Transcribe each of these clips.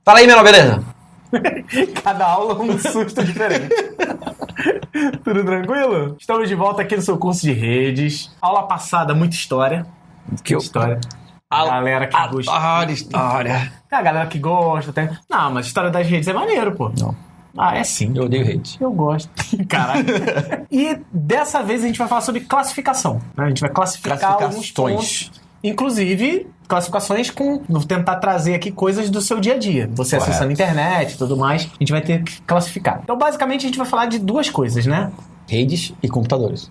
Fala aí, menor, beleza? Cada aula um susto diferente. Tudo tranquilo? Estamos de volta aqui no seu curso de redes. Aula passada, muita história. História. A galera que gosta. Adoro história. Tem a galera que gosta. Não, mas história das redes é maneiro, pô. Não. Ah, é sim. Eu odeio redes. Eu gosto. Caralho. E dessa vez a gente vai falar sobre classificação. Né? A gente vai classificar alguns pontos. Inclusive, classificações vou tentar trazer aqui coisas do seu dia a dia. Você Correto. acessando a internet e tudo mais, a gente vai ter que classificar. Então, basicamente, a gente vai falar de duas coisas, né? Redes e computadores.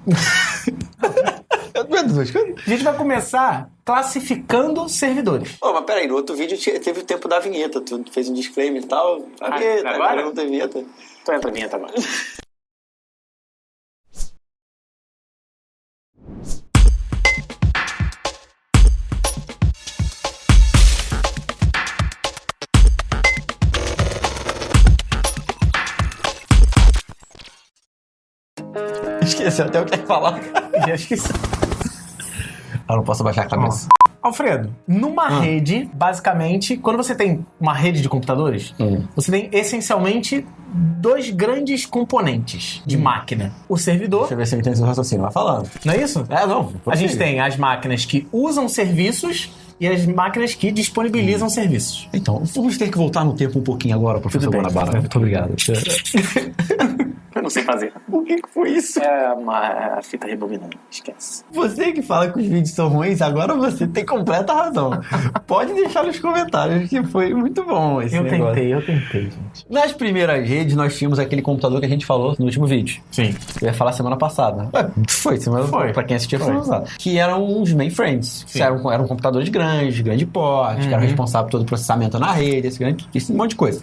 Duas coisas? A gente vai começar classificando servidores. Ô, mas peraí, no outro vídeo teve o tempo da vinheta. Tu fez um disclaimer e tal. Agora não tem vinheta. Então entra a vinheta agora. Esqueci até o que ia falar. Já esqueci. Eu não posso baixar a cabeça. Alfredo, numa rede, basicamente, quando você tem uma rede de computadores, você tem essencialmente dois grandes componentes de máquina. O servidor, Deixa eu ver se eu entendo seu raciocínio. Vai falando. não é isso? Não. A gente tem as máquinas que usam serviços e as máquinas que disponibilizam serviços. Então, vamos ter que voltar no tempo um pouquinho agora, professor Tudo bem. Guanabara. Muito obrigado. Eu não sei fazer. O que foi isso? É uma fita rebobinando, esquece. Você que fala que os vídeos são ruins, agora você tem completa razão. Pode deixar nos comentários que foi muito bom esse negócio. Eu tentei, gente. Nas primeiras redes, nós tínhamos aquele computador que a gente falou no último vídeo. Sim. Eu ia falar semana passada. Foi. Pra quem assistiu, foi usado. Que eram os mainframes. Que eram computadores grandes, de grande porte, que eram responsáveis por todo o processamento na rede, esse monte de coisa.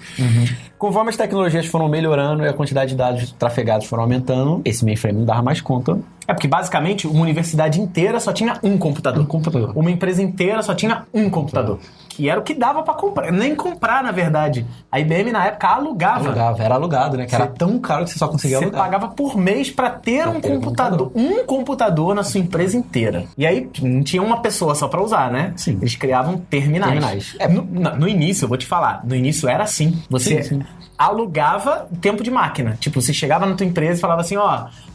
Conforme as tecnologias foram melhorando e a quantidade de dados trafegados foram aumentando, esse mainframe não dava mais conta. É porque, basicamente, uma universidade inteira só tinha um computador. Uma empresa inteira só tinha um computador. Que era o que dava pra comprar. Nem comprar, na verdade. A IBM, na época, alugava. Era alugado, né? Que era tão caro que você só conseguia Você alugar. pagava por mês pra ter um computador. Um computador na sua empresa inteira. E aí, não tinha uma pessoa só pra usar, né? Sim. Eles criavam terminais. No início, eu vou te falar. No início era assim. Você alugava tempo de máquina. Tipo, você chegava na tua empresa e falava assim,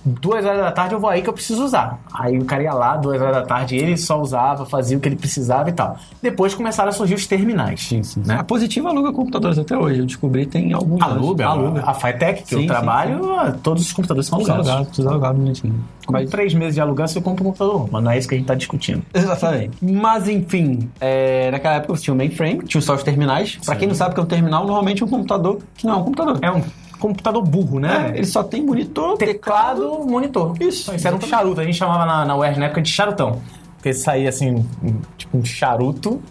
2 horas da tarde eu vou aí que eu preciso usar. Aí o cara ia lá, 2 horas da tarde, ele só usava, fazia o que ele precisava e tal. Depois começaram a surgir os terminais. Sim. Né? A Positivo aluga computadores até hoje. Eu descobri tem alguns Aluga. anos. A Fitec, que eu trabalho, todos os computadores são alugados. Tudo alugado bonitinho. Com 3 meses de alugar, você compra um computador. Mas não é isso que a gente tá discutindo. Exatamente. Mas, enfim, naquela época você tinha o mainframe, tinha só os terminais. Pra quem não sabe o que é um terminal, normalmente é um computador que não é um computador. É um computador burro, né? Ele só tem monitor, Teclado, monitor. Isso era um charuto. A gente chamava na UERJ na época de charutão. Porque saía assim, tipo um charuto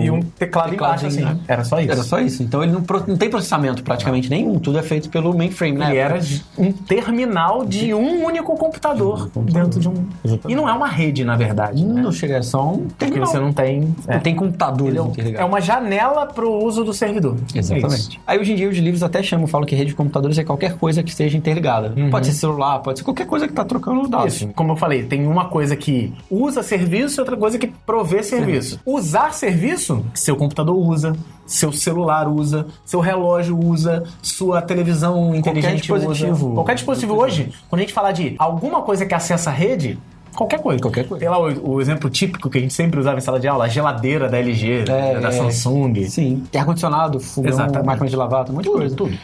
e um teclado embaixo, assim. Né? Era só isso. Era só isso. Então ele não tem processamento praticamente nenhum. Tudo é feito pelo mainframe, né? Ele era um terminal de um único computador dentro de um... Exatamente. E não é uma rede, na verdade. Né? Não chega, é só um Porque terminal. você não tem... Não tem computadores É interligados. uma janela pro uso do servidor. Exatamente. Aí hoje em dia os livros até falam que rede de computadores é qualquer coisa que esteja interligada. Pode ser celular, pode ser qualquer coisa que tá trocando dados. Isso. Como eu falei, tem uma coisa que usa serviço e outra coisa que provê serviço. Usar serviço, seu computador usa, seu celular usa, seu relógio usa, sua televisão inteligente dispositivo. usa. Qualquer dispositivo hoje, quando a gente fala de alguma coisa que acessa a rede, qualquer coisa. Tem lá o exemplo típico que a gente sempre usava em sala de aula, a geladeira da LG, da Samsung. Sim. Tem ar-condicionado, fogão, máquina de lavar, tem um monte de coisa. Tudo.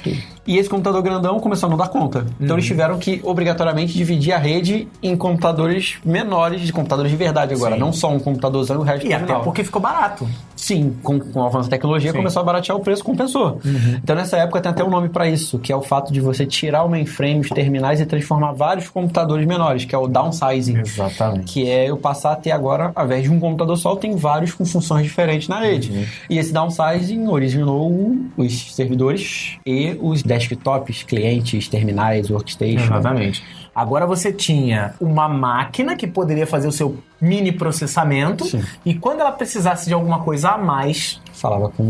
E esse computador grandão começou a não dar conta. Então eles tiveram que, obrigatoriamente, dividir a rede em computadores menores, de computadores de verdade agora. Sim. Não só um computador usando o resto do E até terminal. porque ficou barato. Sim, com o avanço da tecnologia começou a baratear o preço, compensou. Então nessa época tem até um nome para isso, que é o fato de você tirar o mainframe, os terminais e transformar vários computadores menores, que é o downsizing. Exatamente. Que é eu passar a ter agora, ao invés de um computador só, tem vários com funções diferentes na rede. E esse downsizing originou os servidores e os desktops, clientes, terminais, workstation. Exatamente. Agora você tinha uma máquina que poderia fazer o seu mini processamento. Sim. E quando ela precisasse de alguma coisa a mais, falava com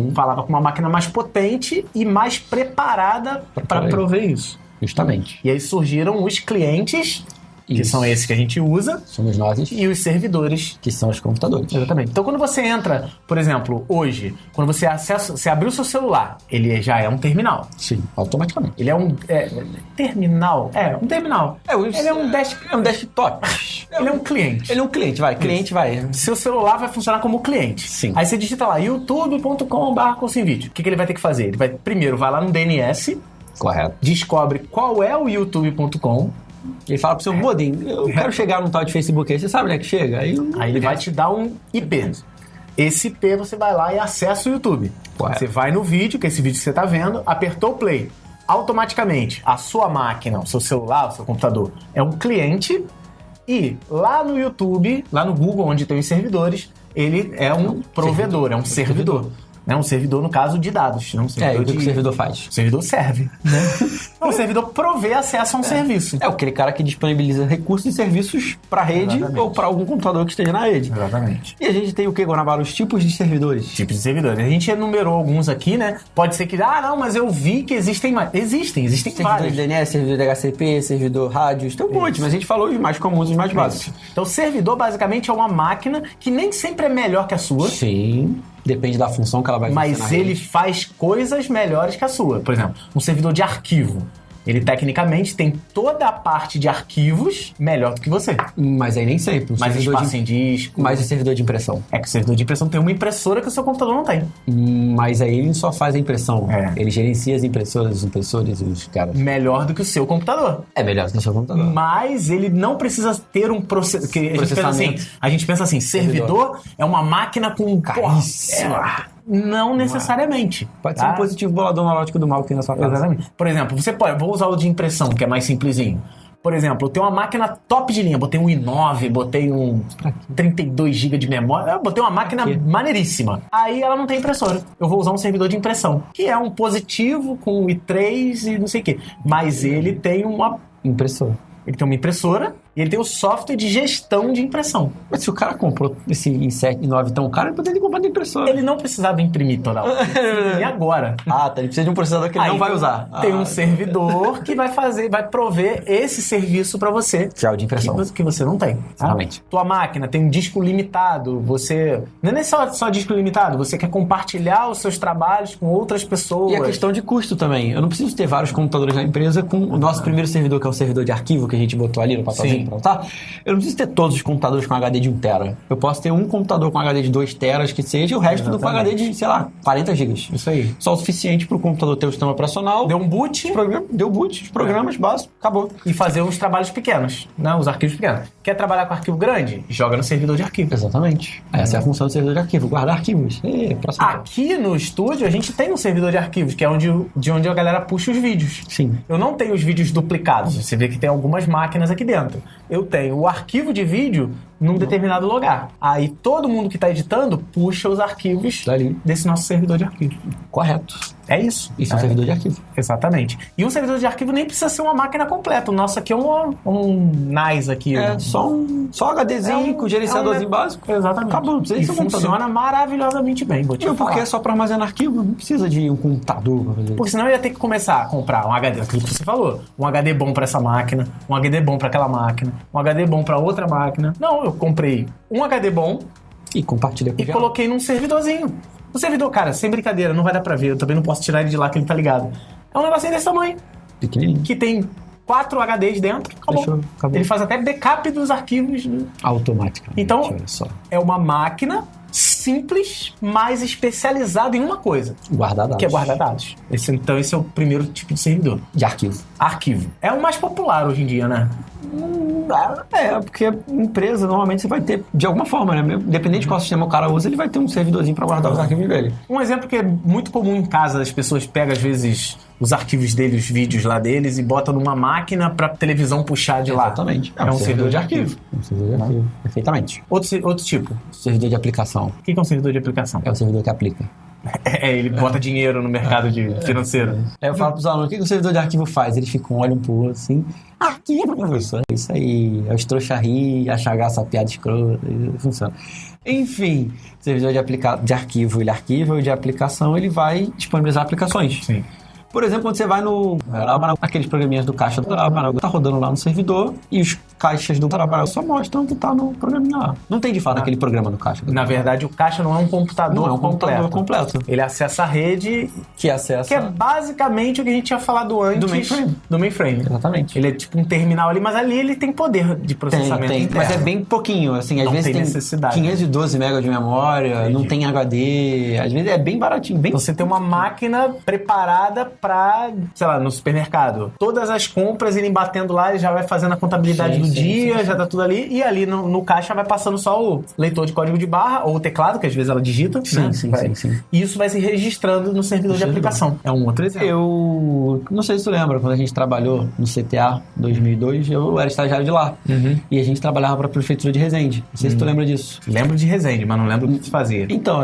uma máquina mais potente e mais preparada para prover isso. Justamente. E aí surgiram os clientes que são esses que a gente usa. Somos nós. E os servidores. Que são os computadores. Exatamente. Então, quando você entra, por exemplo, hoje, quando você abriu o seu celular, ele já é um terminal. Sim, automaticamente. Ele é um... terminal? Um terminal. Ele é um desktop. Ele é um cliente. Ele é um cliente, vai. Cliente, vai. Seu celular vai funcionar como cliente. Sim. Aí você digita lá, youtube.com/cursoemvídeo. O que ele vai ter que fazer? Ele vai, primeiro, vai lá no DNS. Correto. Descobre qual é o youtube.com. Ele fala pro seu modem, eu quero chegar num tal de Facebook aí, você sabe onde é que chega? Aí ele vai te dar um IP. Esse IP você vai lá e acessa o YouTube. Correto. Você vai no vídeo, que é esse vídeo que você está vendo, apertou o play. Automaticamente, a sua máquina, o seu celular, o seu computador, é um cliente. E lá no YouTube, lá no Google, onde tem os servidores, ele é um provedor, é um servidor. Né? Um servidor, no caso, de dados. Não um servidor o que o servidor faz? O servidor serve. Né? Não, o servidor provê acesso a um serviço. É aquele cara que disponibiliza recursos e serviços para a rede. Exatamente. Ou para algum computador que esteja na rede. Exatamente. E a gente tem o que, Guanabara? Os tipos de servidores. Tipos de servidores. A gente enumerou alguns aqui, né? Pode ser que, não, mas eu vi que existem mais. Existem servidor vários. Servidor de DNS, servidor de HCP, servidor rádios, tem um monte, mas a gente falou os mais comuns, os mais básicos. Então, servidor, basicamente, é uma máquina que nem sempre é melhor que a sua. Sim. Depende da função que ela vai fazer. Mas ele faz coisas melhores que a sua. Por exemplo, um servidor de arquivo. Ele, tecnicamente, tem toda a parte de arquivos melhor do que você. Mas aí nem sempre. Mais espaço em disco. Mais o servidor de impressão. É que o servidor de impressão tem uma impressora que o seu computador não tem. Mas aí ele só faz a impressão. Ele gerencia as impressoras, os impressores, os caras. Melhor do que o seu computador. É melhor do que o seu computador. Mas ele não precisa ter um processamento. A gente pensa assim, servidor é uma máquina com... Não necessariamente. Pode ser um positivo boladão analógico do mal que tem na sua casa. Exatamente. Por exemplo, vou usar o de impressão, que é mais simplesinho. Por exemplo, eu tenho uma máquina top de linha, botei um i9, botei um 32 GB de memória, eu botei uma máquina maneiríssima. Aí ela não tem impressora. Eu vou usar um servidor de impressão, que é um positivo com i3 e não sei o quê. Mas ele tem uma impressora. Ele tem uma impressora e ele tem o software de gestão de impressão. Mas se o cara comprou esse i7 e i9 tão caro, ele poderia comprar de impressora. Ele não precisava imprimir toda hora. Ele precisa imprimir agora. Ele precisa de um processador que ele não vai usar. Tem um servidor que vai prover esse serviço para você. Que é o de impressão. Que você não tem. Exatamente. Tua máquina tem um disco limitado, você... Não é nem só disco limitado, você quer compartilhar os seus trabalhos com outras pessoas. E a questão de custo também. Eu não preciso ter vários computadores na empresa com o nosso primeiro servidor, que é o servidor de arquivo, que a gente botou ali no papelzinho pra botar. Eu não preciso ter todos os computadores com HD de 1 tera. Eu posso ter um computador com HD de 2 teras que seja, e o resto tudo com HD de, 40 gigas. Isso aí. Só o suficiente pro computador ter o sistema operacional. Deu um boot. Deu boot, os programas básicos, acabou. E fazer uns trabalhos pequenos, né? Os arquivos pequenos. Quer trabalhar com arquivo grande? Joga no servidor de arquivo. Exatamente. Essa é a função do servidor de arquivo, guardar arquivos. Aqui no estúdio a gente tem um servidor de arquivos, que é de onde a galera puxa os vídeos. Sim. Eu não tenho os vídeos duplicados. Você vê que tem algumas máquinas aqui dentro. Eu tenho o arquivo de vídeo num determinado lugar. Aí todo mundo que está editando puxa os arquivos desse nosso servidor de arquivo. Correto. É isso. Isso é um servidor de arquivo. Exatamente. E um servidor de arquivo nem precisa ser uma máquina completa. O nosso aqui é um NAS aqui. Só um HDzinho com gerenciadorzinho básico. Exatamente. Acabou, não precisa de um computador. Funciona maravilhosamente bem, vou te falar. Porque é só para armazenar arquivo, não precisa de um computador pra fazer. Porque senão eu ia ter que começar a comprar um HD, aquilo que você falou. Um HD bom para essa máquina, um HD bom para aquela máquina, um HD bom para outra máquina. Não, eu comprei um HD bom e compartilhei com e coloquei num servidorzinho. O servidor, cara, sem brincadeira, não vai dar pra ver. Eu também não posso tirar ele de lá que ele tá ligado. É um negocinho desse tamanho. Pequenininho. Que tem 4 HDs dentro. Acabou. Ele faz até backup dos arquivos. Automaticamente. Então, olha só. É uma máquina simples, mas especializada em uma coisa. Guardar dados. Que é guardar dados. Então, esse é o primeiro tipo de servidor. De arquivo. Arquivo. É o mais popular hoje em dia, né? Porque empresa, normalmente você vai ter, de alguma forma, né? Independente de qual sistema o cara usa, ele vai ter um servidorzinho para guardar os arquivos dele. Um exemplo que é muito comum em casa, as pessoas pegam, às vezes, os arquivos deles, os vídeos lá deles, e botam numa máquina pra televisão puxar de lá. Exatamente. É um servidor de arquivo. Um servidor de arquivo. Perfeitamente. Outro tipo. Servidor de aplicação. O que é um servidor de aplicação? É o servidor que aplica. Ele bota dinheiro no mercado financeiro. Eu falo pros alunos, o que o servidor de arquivo faz? Eles ficam, olham pro outro assim, arquivo, professor. É isso aí, é os trouxa rir, achar graça, piada escrota, funciona. Enfim, servidor de arquivo, ele arquiva, e de aplicação, ele vai disponibilizar aplicações. Sim. Por exemplo, quando você vai aqueles programinhas do caixa do tá rodando lá no servidor e os caixas do trabalho só mostram que tá no programinha lá. Não tem de fato aquele programa no caixa. Na verdade, o caixa não é um computador não é um computador completo. Ele acessa a rede, que é basicamente o que a gente tinha falado antes do mainframe. Exatamente. Ele é tipo um terminal ali, mas ali ele tem poder de processamento tem, mas é bem pouquinho, assim, às vezes tem necessidade. 512 MB de memória, não tem HD, às vezes é bem baratinho, bem. Então você tem uma máquina preparada pra, sei lá, no supermercado. Todas as compras irem batendo lá, ele já vai fazendo a contabilidade do dia, já tá tudo ali, e ali no caixa vai passando só o leitor de código de barra, ou o teclado, que às vezes ela digita, sim. E isso vai se registrando no servidor de aplicação. É um outro exemplo. Eu não sei se tu lembra, quando a gente trabalhou no CTA 2002, eu era estagiário de lá. E a gente trabalhava pra Prefeitura de Resende. Não sei se tu lembra disso. Lembro de Resende, mas não lembro o que se fazia. Então,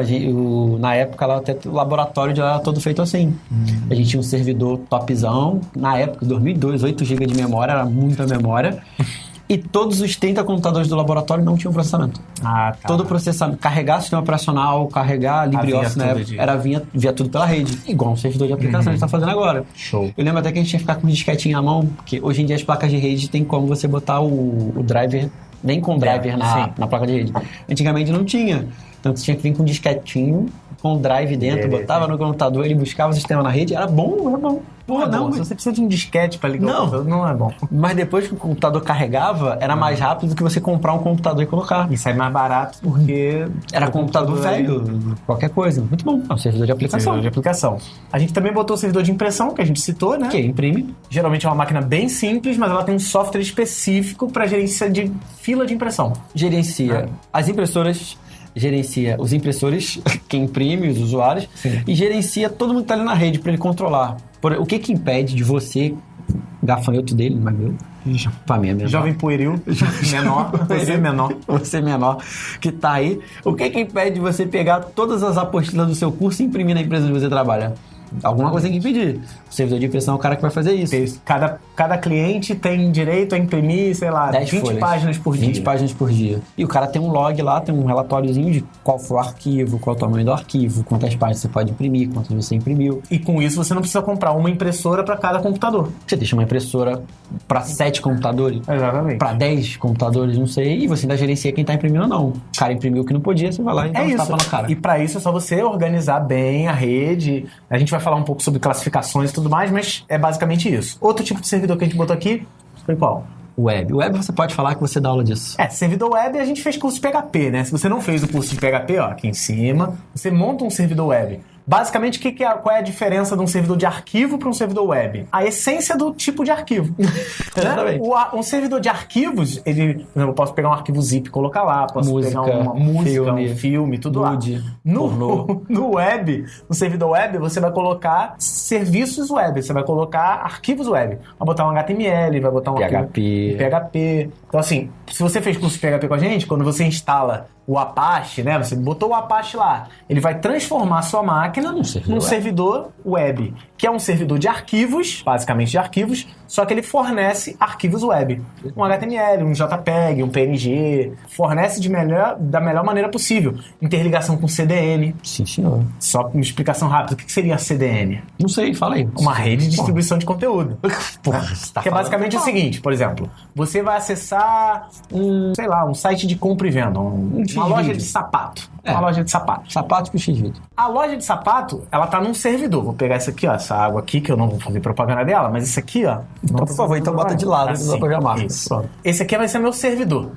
na época, lá, até o laboratório já era todo feito assim. A gente tinha um servidor topzão. Na época, 2002, 8 GB de memória, era muita memória. E todos os 30 computadores do laboratório não tinham processamento. Todo o processamento, carregar sistema operacional, carregar LibreOffice, né? Via tudo pela rede. Igual um servidor de aplicação que a gente tá fazendo agora. Show. Eu lembro até que a gente tinha que ficar com um disquetinho na mão, porque hoje em dia as placas de rede tem como você botar o driver, nem com driver na placa de rede. Antigamente não tinha. Então você tinha que vir com um disquetinho, com o drive dentro, botava no computador, ele buscava o sistema na rede, era bom. Porra, não. Se você precisa de um disquete pra ligar o computador, não é bom. Mas depois que o computador carregava, era mais rápido do que você comprar um computador e colocar. E sai mais barato porque... Era computador velho, qualquer coisa. Muito bom. É um servidor de aplicação. A gente também botou o servidor de impressão, que a gente citou, né? Que imprime. Geralmente é uma máquina bem simples, mas ela tem um software específico pra gerência de fila de impressão. Gerencia as impressoras... Gerencia os impressores, quem imprime, os usuários, e gerencia todo mundo que está ali na rede para ele controlar. O que impede de você, gafanhoto dele, não é meu? Pra mim é menor. Jovem pueril, menor, Você menor, que tá aí. O que impede de você pegar todas as apostilas do seu curso e imprimir na empresa onde você trabalha? Alguma coisa tem que impedir. O servidor de impressão é o cara que vai fazer isso. Cada cliente tem direito a imprimir, sei lá, 20 páginas por dia. 20 páginas por dia. E o cara tem um log lá, tem um relatóriozinho de qual foi o arquivo, qual é o tamanho do arquivo, quantas páginas você pode imprimir, quantas você imprimiu. E com isso você não precisa comprar uma impressora para cada computador. Você deixa uma impressora para 7 computadores. Exatamente. Para 10 computadores, não sei. E você ainda gerencia quem tá imprimindo ou não. O cara imprimiu o que não podia, você vai lá e dá um tapa na cara. E para isso é só você organizar bem a rede. A gente vai falar um pouco sobre classificações e tudo mais, mas é basicamente isso. Outro tipo de servidor que a gente botou aqui foi qual? Web. Web você pode falar que você dá aula disso. Servidor web a gente fez curso de PHP, né? Se você não fez o curso de PHP, ó, aqui em cima, você monta um servidor web. Basicamente, qual é a diferença de um servidor de arquivo para um servidor web? A essência do tipo de arquivo. Né? Um servidor de arquivos, eu posso pegar um arquivo zip e colocar lá, posso pegar uma música, um filme, tudo nude, lá. No web, no servidor web, você vai colocar serviços web, você vai colocar arquivos web. Vai botar um HTML, vai botar um PHP. Então, assim, se você fez curso de PHP com a gente, quando você instala o Apache, né? Você botou o Apache lá. Ele vai transformar a sua máquina num servidor web, que é um servidor de arquivos, basicamente de arquivos, só que ele fornece arquivos web. Um HTML, um JPEG, um PNG. Fornece da melhor maneira possível. Interligação com CDN. Sim, senhor. Só uma explicação rápida. O que seria CDN? Não sei, fala aí. Uma rede de distribuição de conteúdo. Que é basicamente o seguinte, por exemplo, você vai acessar um site de compra e venda, uma loja de sapato. Uma loja de sapato. Sapato com X-vídeo. A loja de sapato, ela tá num servidor. Vou pegar essa aqui, ó, essa água aqui, que eu não vou fazer propaganda dela, mas isso aqui, ó. Então, por favor, bota de lado, assim, pra marca. Isso. Esse aqui vai ser meu servidor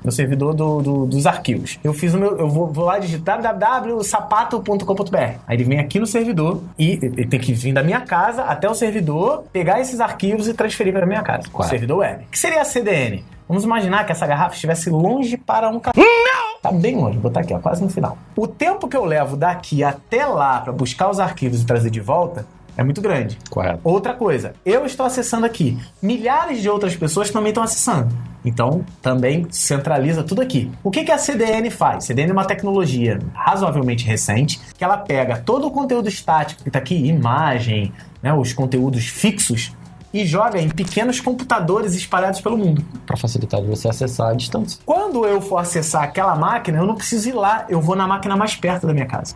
dos arquivos. Eu vou lá digitar www.sapato.com.br. Aí ele vem aqui no servidor e ele tem que vir da minha casa até o servidor, pegar esses arquivos e transferir para minha casa. O servidor web. O que seria a CDN? Vamos imaginar que essa garrafa estivesse longe para um café. Não! Tá bem longe, vou botar aqui, ó, quase no final. O tempo que eu levo daqui até lá para buscar os arquivos e trazer de volta é muito grande. Correto. Outra coisa, eu estou acessando aqui. Milhares de outras pessoas também estão acessando. Então, também centraliza tudo aqui. O que a CDN faz? CDN é uma tecnologia razoavelmente recente, que ela pega todo o conteúdo estático que está aqui, imagem, né, os conteúdos fixos, e joga em pequenos computadores espalhados pelo mundo. Para facilitar de você acessar à distância. Quando eu for acessar aquela máquina, eu não preciso ir lá, eu vou na máquina mais perto da minha casa.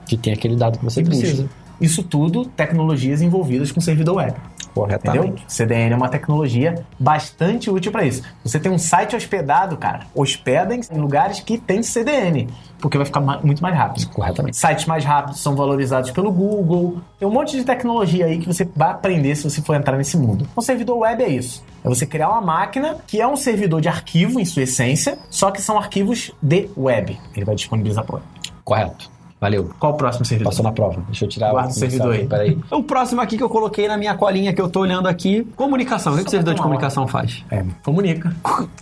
Que tem aquele dado que você precisa. Isso tudo, tecnologias envolvidas com servidor web. Corretamente. Entendeu? CDN é uma tecnologia bastante útil para isso. Você tem um site hospedado, cara, hospedem em lugares que tem CDN, porque vai ficar muito mais rápido. Corretamente. Sites mais rápidos são valorizados pelo Google. Tem um monte de tecnologia aí que você vai aprender se você for entrar nesse mundo. Um servidor web é isso. É você criar uma máquina que é um servidor de arquivo em sua essência, só que são arquivos de web. Ele vai disponibilizar para o web. Correto. Valeu. Qual o próximo servidor? Passou na prova. Deixa eu tirar Guarda o servidor aí. Peraí. O próximo aqui que eu coloquei na minha colinha que eu tô olhando aqui, comunicação. O que o servidor de comunicação faz? Comunica.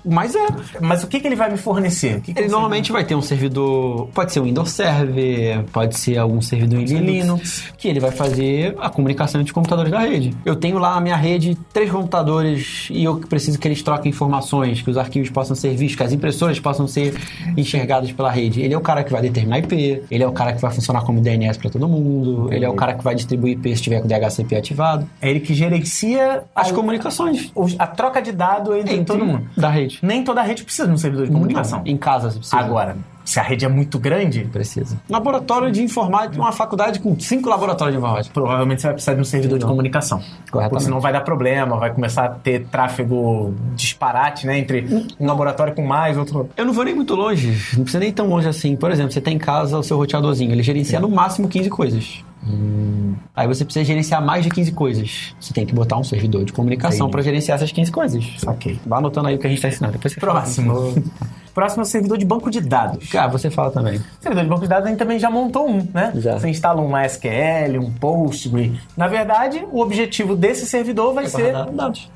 Mas Mas o que ele vai me fornecer? Ele normalmente vai ter um servidor, pode ser um Windows Server, pode ser algum servidor em Linux, que ele vai fazer a comunicação entre os computadores da rede. Eu tenho lá na minha rede 3 computadores e eu preciso que eles troquem informações, que os arquivos possam ser vistos, que as impressoras possam ser enxergadas pela rede. Ele é o cara que vai determinar IP, ele é o cara que vai funcionar como DNS para todo mundo, ele é o cara que vai distribuir IP se tiver com o DHCP ativado. É ele que gerencia as comunicações. A troca de dados entre todo mundo. Da rede. Nem toda rede precisa de um servidor de comunicação. Não, em casa você precisa. Agora, se a rede é muito grande... Precisa. Laboratório de informática, uma faculdade com 5 laboratórios de informática. Provavelmente você vai precisar de um servidor de comunicação. Corretamente. Porque senão vai dar problema, vai começar a ter tráfego disparate, né? Entre um laboratório com mais, outro... Eu não vou nem muito longe, não precisa nem tão longe assim. Por exemplo, você tem em casa o seu roteadorzinho, ele gerencia no máximo 15 coisas. Aí você precisa gerenciar mais de 15 coisas. Você tem que botar um servidor de comunicação para gerenciar essas 15 coisas. Ok. Vai anotando aí o que a gente está ensinando. Depois você Próximo. Próximo é o servidor de banco de dados. Ah, você fala também. Servidor de banco de dados a gente também já montou um, né? Já. Você instala um MySQL, um Postgre. Na verdade, o objetivo desse servidor vai ser... dados.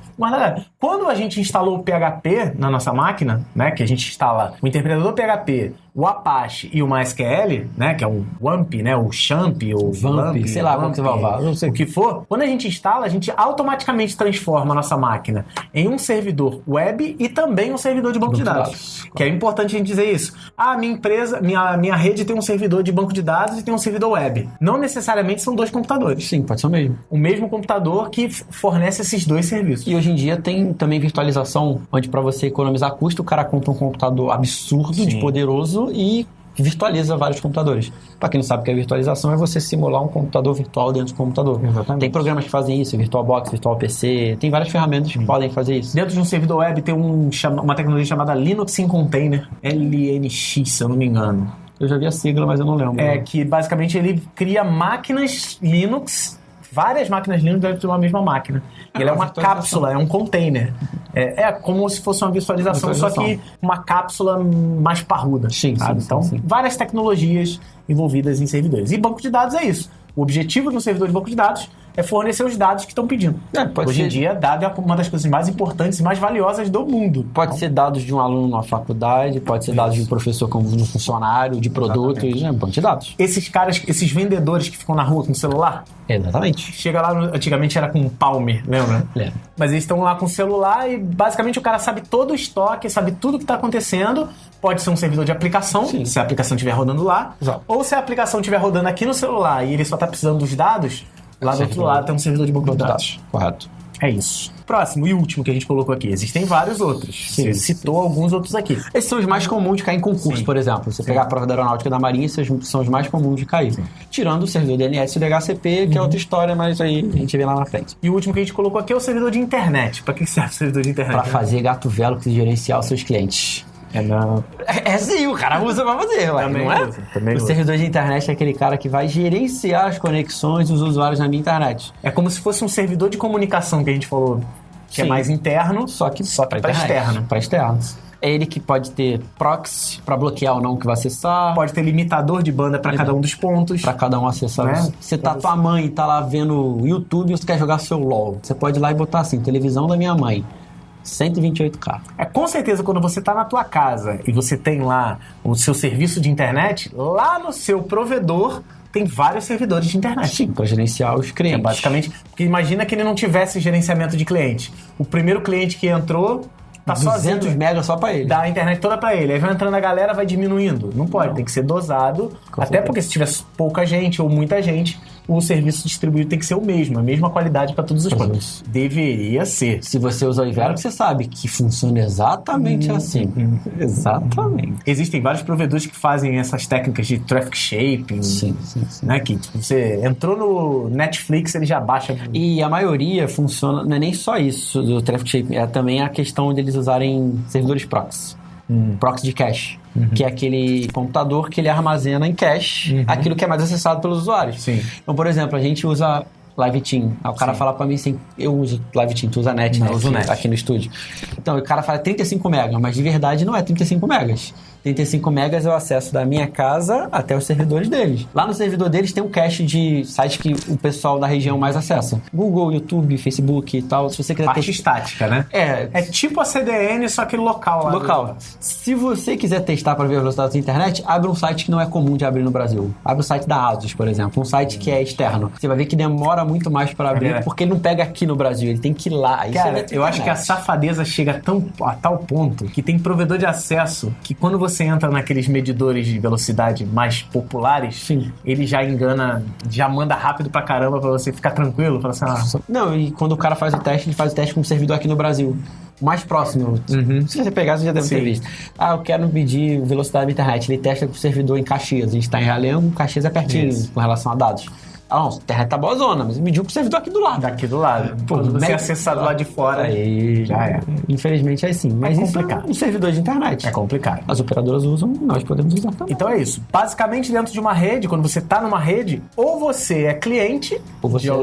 Quando a gente instalou o PHP na nossa máquina, né, que a gente instala o interpretador PHP, o Apache e o MySQL, né, que é o WAMP, né, o Champ, o VAMP, sei lá como você vai usar, não sei o que for. Quando a gente instala, a gente automaticamente transforma a nossa máquina em um servidor web e também um servidor de banco de dados. Que é importante a gente dizer isso. Ah, minha empresa, minha rede tem um servidor de banco de dados e tem um servidor web. Não necessariamente são 2 computadores. Sim, pode ser o mesmo. O mesmo computador que fornece esses 2 serviços. E hoje em dia tem também virtualização, onde para você economizar custo, o cara compra um computador absurdo, de poderoso e virtualiza vários computadores. Para quem não sabe o que é virtualização, é você simular um computador virtual dentro do computador. Exatamente. Tem programas que fazem isso, VirtualBox, VirtualPC, tem várias ferramentas que podem fazer isso. Dentro de um servidor web tem uma tecnologia chamada Linux in Container, LNX, se eu não me engano. Eu já vi a sigla, mas eu não lembro. É que basicamente ele cria máquinas Linux, várias máquinas Linux dentro de uma mesma máquina. Ele é uma cápsula, é um container. É como se fosse uma visualização, só que uma cápsula mais parruda. Sim, então, várias tecnologias envolvidas em servidores. E banco de dados é isso. O objetivo de um servidor de banco de dados é fornecer os dados que estão pedindo. Hoje em dia, dado é uma das coisas mais importantes e mais valiosas do mundo. Pode ser dados de um aluno na faculdade, pode ser dados de um professor como um funcionário, de produtos, banco de dados. Esses caras, esses vendedores que ficam na rua com o celular... Exatamente. Chega lá, antigamente era com um Palmer, lembra? Lembro. Mas eles estão lá com o celular e basicamente o cara sabe todo o estoque, sabe tudo que está acontecendo. Pode ser um servidor de aplicação, se a aplicação estiver rodando lá. Exato. Ou se a aplicação estiver rodando aqui no celular e ele só está precisando dos dados, lá do outro lado tem um servidor de banco de dados. Correto. É isso. Próximo e último que a gente colocou aqui. Existem vários outros. Você citou alguns outros aqui. Esses são os mais comuns de cair em concurso, por exemplo. Você pegar a prova da aeronáutica da Marinha, esses são os mais comuns de cair. Tirando o servidor DNS e o DHCP, que é outra história, mas aí a gente vê lá na frente. E o último que a gente colocou aqui é o servidor de internet. Para que serve o servidor de internet? Para fazer gato velo que gerenciar os seus clientes. Sim, o cara usa pra fazer, ué, não é? O servidor de internet é aquele cara que vai gerenciar as conexões dos usuários na minha internet. É como se fosse um servidor de comunicação que a gente falou, que é mais interno, só para externo. Para externo. É ele que pode ter proxy para bloquear ou não o que vai acessar. Pode ter limitador de banda para cada um dos pontos. Para cada um acessar. Né? Você tá tua mãe, tá lá vendo o YouTube e você quer jogar seu LOL. Você pode ir lá e botar assim, televisão da minha mãe. 128K. Com certeza, quando você está na tua casa e você tem lá o seu serviço de internet, lá no seu provedor tem vários servidores de internet. Sim, para gerenciar os clientes. Basicamente, porque imagina que ele não tivesse gerenciamento de cliente. O primeiro cliente que entrou tá 200 megas só para ele. Dá a internet toda para ele. Aí vai entrando a galera, vai diminuindo. Não pode, tem que ser dosado. Até porque se tiver pouca gente ou muita gente, o serviço distribuído tem que ser o mesmo, a mesma qualidade para todos os planos. Deveria ser. Se você usa o Iveco, você sabe que funciona exatamente assim. Exatamente. Existem vários provedores que fazem essas técnicas de traffic shaping. Sim. Né, que você entrou no Netflix, ele já baixa. E a maioria funciona, não é nem só isso do traffic shaping, é também a questão deles usarem servidores proxy. Proxy de cache. Que é aquele computador que ele armazena em cache aquilo que é mais acessado pelos usuários. Sim. Então, por exemplo, a gente usa LiveTeam. Aí o cara fala pra mim assim, eu uso LiveTeam, tu usa Net, não, né? Eu uso Net. Aqui no estúdio. Então, o cara fala 35 megas, mas de verdade não é 35 megas. 35 megas é o acesso da minha casa até os servidores deles. Lá no servidor deles tem um cache de sites que o pessoal da região mais acessa. Google, YouTube, Facebook e tal. Se você quiser Parte estática, né? É tipo a CDN, só que local. Lá local. Se você quiser testar para ver a velocidade da internet, abre um site que não é comum de abrir no Brasil. Abre o site da ASUS, por exemplo. Um site que é externo. Você vai ver que demora muito mais para abrir, porque ele não pega aqui no Brasil. Ele tem que ir lá. Aí cara, eu acho que a safadeza chega a tal ponto que tem provedor de acesso que quando você entra naqueles medidores de velocidade mais populares, sim, ele já engana, já manda rápido pra caramba pra você ficar tranquilo. Fala assim, Não, e quando o cara faz o teste, ele faz o teste com um servidor aqui no Brasil. Mais próximo. Se você pegar, você já deve ter visto. Eu quero medir velocidade da internet. Ele testa com o servidor em Caxias. A gente tá em Realengo, Caxias é pertinho com relação a dados. Não, a internet tá boa zona, mas mediu com o servidor aqui do lado. Daqui do lado. Quando você acessar do lado de fora, aí já é. Infelizmente é assim. Mas é complicado. Isso é um servidor de internet. É complicado. As operadoras usam, nós podemos usar também. Então é isso. Basicamente, dentro de uma rede, quando você tá numa rede, ou você é cliente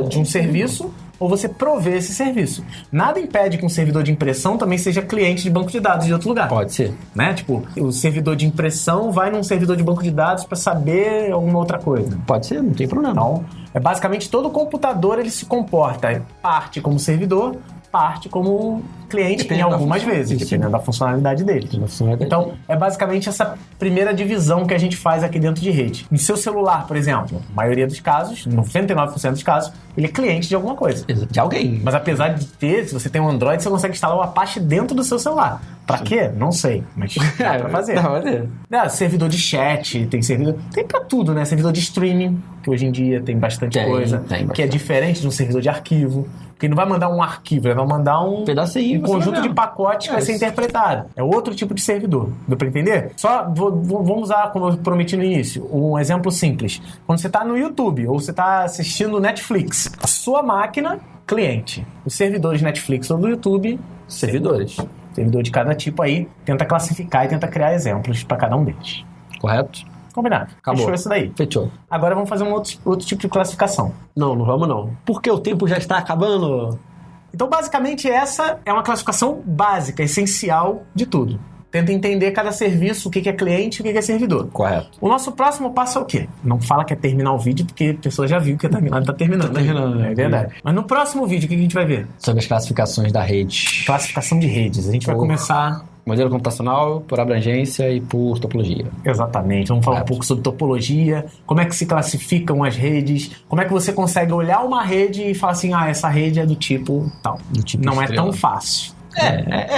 de um serviço, ou você provê esse serviço. Nada impede que um servidor de impressão também seja cliente de banco de dados de outro lugar. Pode ser. Né? Tipo, o servidor de impressão vai num servidor de banco de dados para saber alguma outra coisa. Pode ser, não tem problema. Então, basicamente todo computador ele se comporta parte como servidor, parte como cliente em algumas vezes, dependendo da funcionalidade dele. Então, é basicamente essa primeira divisão que a gente faz aqui dentro de rede. No seu celular, por exemplo, a maioria dos casos, 99% dos casos, ele é cliente de alguma coisa. De alguém. Mas apesar de ter, se você tem um Android, você consegue instalar o Apache dentro do seu celular. Pra quê? Não sei, mas dá pra fazer. Dá pra fazer. Servidor de chat, tem pra tudo, né? Servidor de streaming, que hoje em dia tem bastante coisa, que é diferente de um servidor de arquivo. Porque não vai mandar um arquivo, ele vai mandar um pedacinho, um conjunto de pacotes que vai ser interpretado. É outro tipo de servidor. Deu pra entender? Só vamos usar, como eu prometi no início, um exemplo simples. Quando você tá no YouTube ou você tá assistindo Netflix, a sua máquina, cliente. Os servidores Netflix ou do YouTube, servidores. Servidor de cada tipo aí, tenta classificar e tenta criar exemplos para cada um deles. Correto? Combinado. Acabou. Fechou isso daí. Fechou. Agora vamos fazer um outro tipo de classificação. Não vamos não. Porque o tempo já está acabando. Então, basicamente, essa é uma classificação básica, essencial de tudo. Tenta entender cada serviço, o que é cliente e o que é servidor. Correto. O nosso próximo passo é o quê? Não fala que é terminar o vídeo, porque a pessoa já viu que tá terminando. É verdade. Mas no próximo vídeo, o que a gente vai ver? Sobre as classificações da rede. Classificação de redes. A gente vai começar... Modelo computacional, por abrangência e por topologia. Exatamente. Vamos falar um pouco sobre topologia, como é que se classificam as redes, como é que você consegue olhar uma rede e falar assim, essa rede é do tipo tal. Do tipo não estrela. É tão fácil.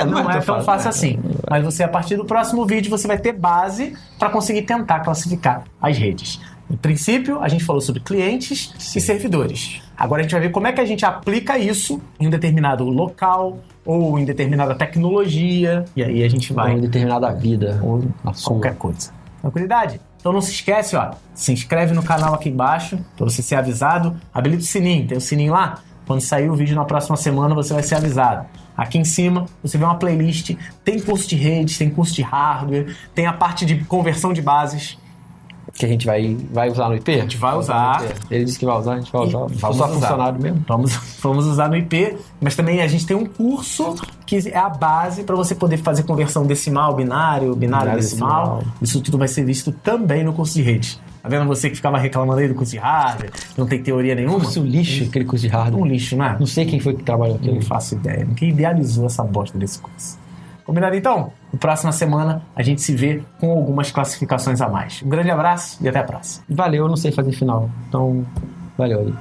Não é tão fácil assim. Mas você, a partir do próximo vídeo, você vai ter base para conseguir tentar classificar as redes. No princípio, a gente falou sobre clientes e servidores. Agora a gente vai ver como é que a gente aplica isso em um determinado local ou em determinada tecnologia. E aí a gente vai... Ou em determinada vida. Ou qualquer coisa. Tranquilidade? Então não se esquece, se inscreve no canal aqui embaixo para você ser avisado. Habilita o sininho, tem o sininho lá. Quando sair o vídeo na próxima semana, você vai ser avisado. Aqui em cima, você vê uma playlist. Tem curso de redes, tem curso de hardware, tem a parte de conversão de bases. Que a gente vai usar no IP? A gente vai usar. Ele disse que vai usar, a gente vai usar. Vamos usar funcionário mesmo. Vamos usar no IP, mas também a gente tem um curso que é a base para você poder fazer conversão decimal, binário decimal. Isso tudo vai ser visto também no curso de rede. Tá vendo você que ficava reclamando aí do curso de hardware, não tem teoria nenhuma? Curso lixo, aquele curso de hardware. Um lixo, né? Não sei quem foi que trabalhou aqui. Não faço ideia. Quem idealizou essa bosta desse curso. Combinado então? Na próxima semana a gente se vê com algumas classificações a mais. Um grande abraço e até a próxima. Valeu, eu não sei fazer final. Então, valeu aí.